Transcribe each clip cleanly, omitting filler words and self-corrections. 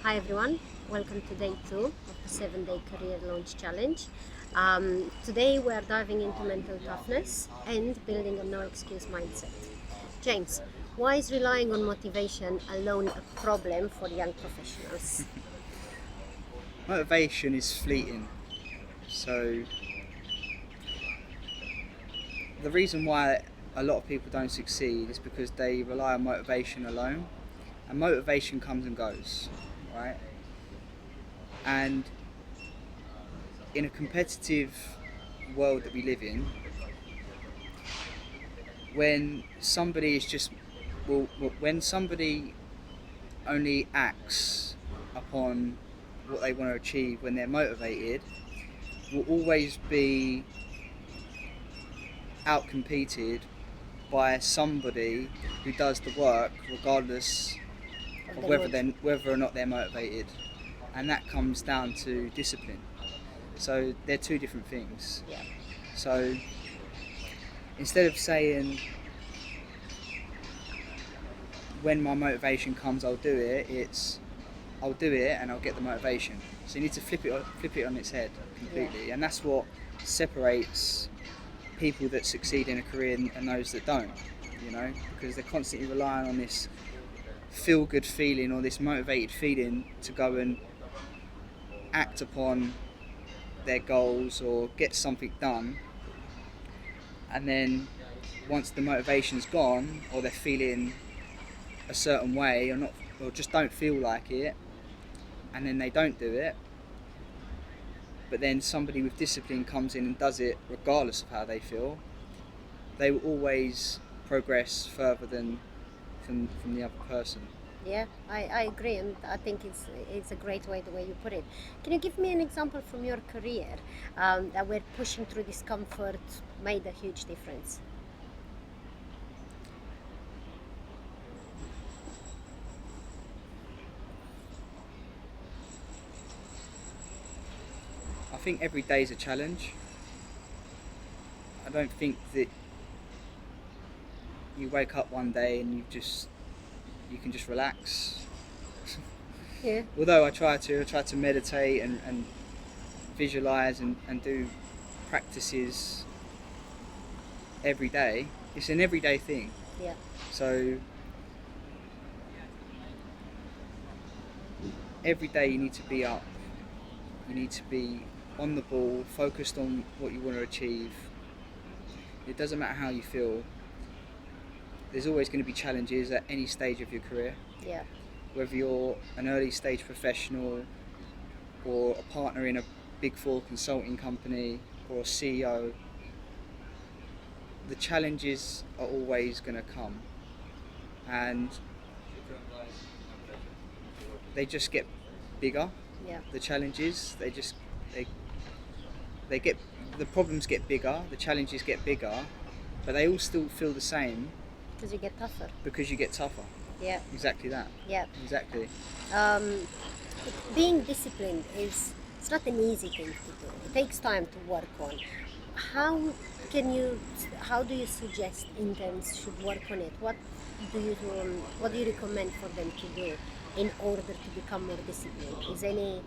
Hi everyone, welcome to day 2 of the 7-day career launch challenge. Today we are diving into mental toughness and building a no excuse mindset. James, why is relying on motivation alone a problem for young professionals? Motivation is fleeting. So the reason why a lot of people don't succeed is because they rely on motivation alone. And motivation comes and goes, right? And in a competitive world that we live in, when somebody is just when somebody only acts upon what they want to achieve when they're motivated, will always be outcompeted by somebody who does the work regardless of whether or not they're motivated, and that comes down to discipline. So they're two different things. Yeah. So instead of saying when my motivation comes I'll do it, it's I'll do it and I'll get the motivation. So you need to flip it on its head completely. Yeah. And that's what separates people that succeed in a career and those that don't, because they're constantly relying on this feel good feeling or this motivated feeling to go and act upon their goals or get something done. And then once the motivation's gone, or they're feeling a certain way or just don't feel like it, and then they don't do it, but then somebody with discipline comes in and does it regardless of how they feel, they will always progress further than from the other person. Yeah, I agree, and I think it's a great way the way you put it. Can you give me an example from your career that where pushing through discomfort made a huge difference? I think every day is a challenge. I don't think that you wake up one day and you can just relax. Yeah. Although I try to meditate and visualize and do practices every day. It's an everyday thing. Yeah. So every day you need to be up. You need to be on the ball, focused on what you want to achieve. It doesn't matter how you feel. There's always going to be challenges at any stage of your career. Yeah. Whether you're an early stage professional or a partner in a big four consulting company or a CEO, the challenges are always going to come, and they just get bigger. Yeah. The challenges, they get the problems get bigger, the challenges get bigger, but they all still feel the same Because you get tougher. because you get tougher. Yeah. Exactly that. Yeah. Exactly. Being disciplined is it's not an easy thing to do. It takes time to work on. How how do you suggest interns should work on it? What do you recommend for them to do in order to become more disciplined? Is any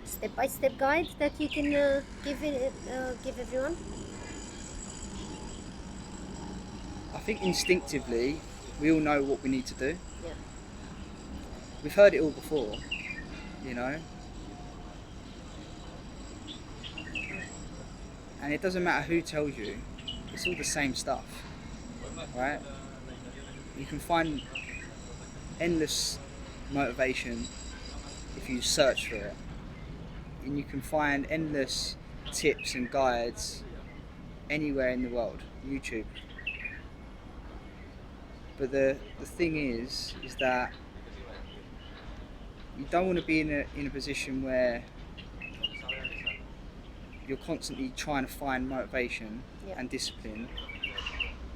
step-by-step guide that you can give everyone? I think instinctively we all know what we need to do. Yeah. We've heard it all before, you know. And it doesn't matter who tells you, it's all the same stuff, right? You can find endless motivation if you search for it, and you can find endless tips and guides anywhere in the world, YouTube. But the thing is that you don't want to be in a position where you're constantly trying to find motivation Yeah. and discipline.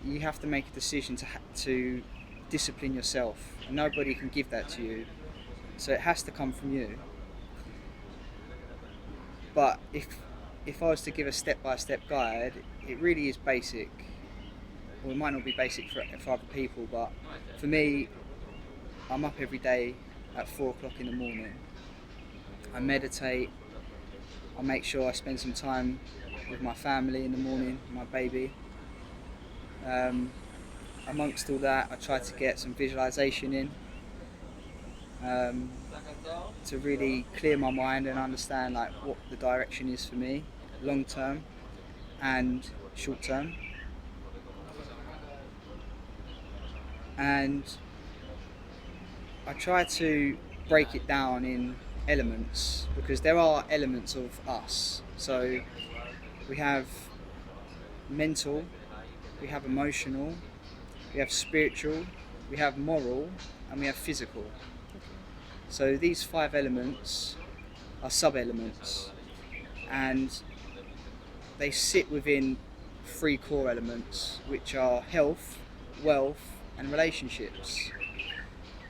You have to make a decision to discipline yourself, and nobody can give that to you. So it has to come from you. But if I was to give a step-by-step guide, it really is basic. Well, it might not be basic for other people, but for me, I'm up every day at 4 o'clock in the morning. I meditate. I make sure I spend some time with my family in the morning, my baby. Amongst all that, I try to get some visualization in, to really clear my mind and understand like what the direction is for me, long term and short term. And I try to break it down in elements, because there are elements of us. So we have mental, we have emotional, we have spiritual, we have moral, and we have physical. So these 5 elements are sub-elements, and they sit within 3 core elements, which are health, wealth, and relationships.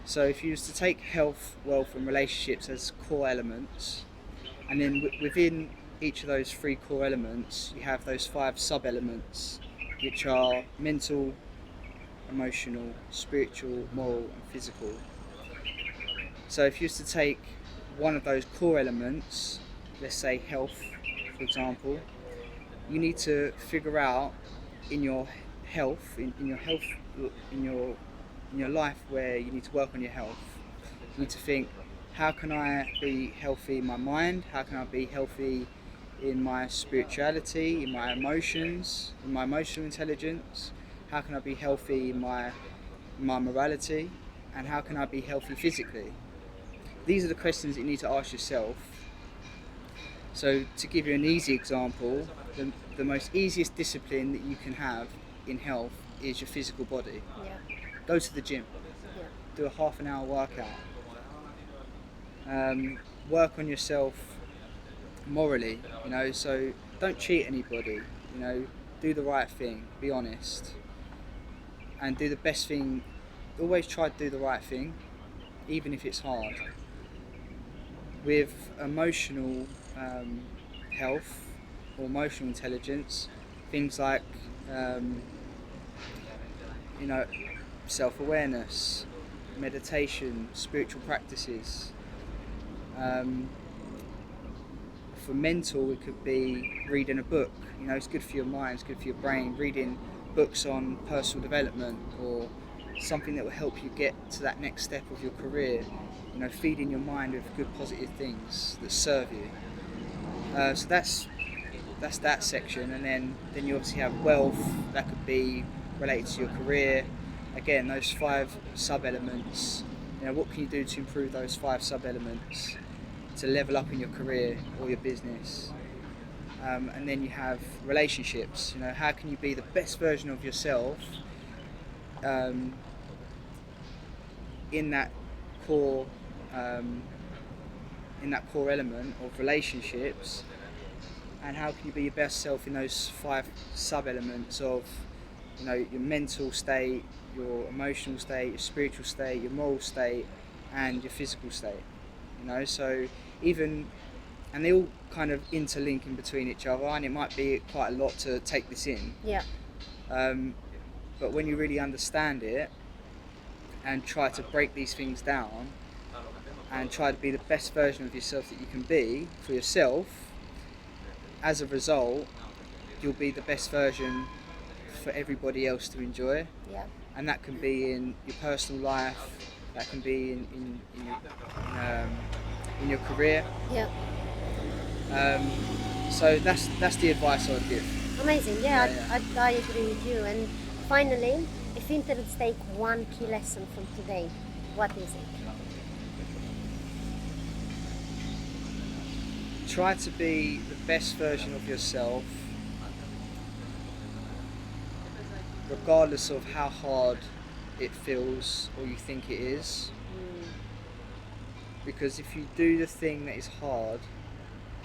So if you was to take health, wealth, and relationships as core elements, and then within each of those 3 core elements, you have those 5 sub-elements, which are mental, emotional, spiritual, moral, and physical. So if you was to take one of those core elements, let's say health, for example, you need to figure out in your health, in your life where you need to work on your health. You need to think, how can I be healthy in my mind? How can I be healthy in my spirituality, in my emotions, in my emotional intelligence? How can I be healthy in my morality? And how can I be healthy physically? These are the questions that you need to ask yourself. So to give you an easy example, the most easiest discipline that you can have in health is your physical body. Yeah. Go to the gym, Yeah. do a half an hour workout. Work on yourself morally, so don't cheat anybody, do the right thing, be honest, and do the best thing. Always try to do the right thing, even if it's hard. With emotional health or emotional intelligence, things like self-awareness, meditation, spiritual practices. For mental, it could be reading a book. It's good for your mind, it's good for your brain. Reading books on personal development or something that will help you get to that next step of your career. Feeding your mind with good, positive things that serve you. So that's that section, and then you obviously have wealth. That could be related to your career. Again, those 5 sub-elements. What can you do to improve those 5 sub-elements to level up in your career or your business? And then you have relationships. How can you be the best version of yourself in that core element of relationships? And how can you be your best self in those 5 sub-elements of your mental state, your emotional state, your spiritual state, your moral state, and your physical state? So and they all kind of interlink in between each other, and it might be quite a lot to take this in. Yeah. But when you really understand it and try to break these things down and try to be the best version of yourself that you can be for yourself, as a result, you'll be the best version for everybody else to enjoy. Yeah. And that can be in your personal life, that can be in your career. Yeah. So that's the advice I would give. Amazing. Yeah. I agree with you. And finally, if interns take one key lesson from today, what is it? Try to be the best version of yourself, regardless of how hard it feels or you think it is. Because if you do the thing that is hard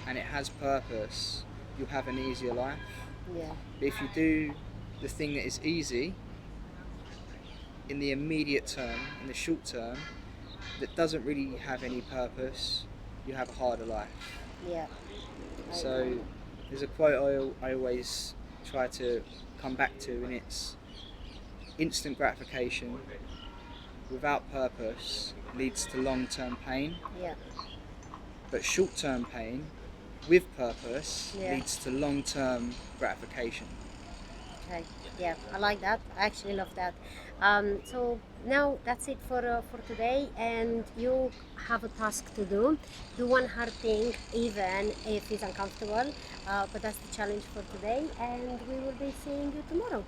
and it has purpose, you'll have an easier life. Yeah. But if you do the thing that is easy, in the immediate term, in the short term, that doesn't really have any purpose, you have a harder life. Yeah. So there's a quote I always try to come back to, and it's instant gratification without purpose leads to long-term pain, Yeah. but short-term pain with purpose Yeah. leads to long-term gratification. Okay. Yeah, I like that. I actually love that. So now that's it for today, and you have a task to do. Do one hard thing, even if it's uncomfortable. But that's the challenge for today, and we will be seeing you tomorrow.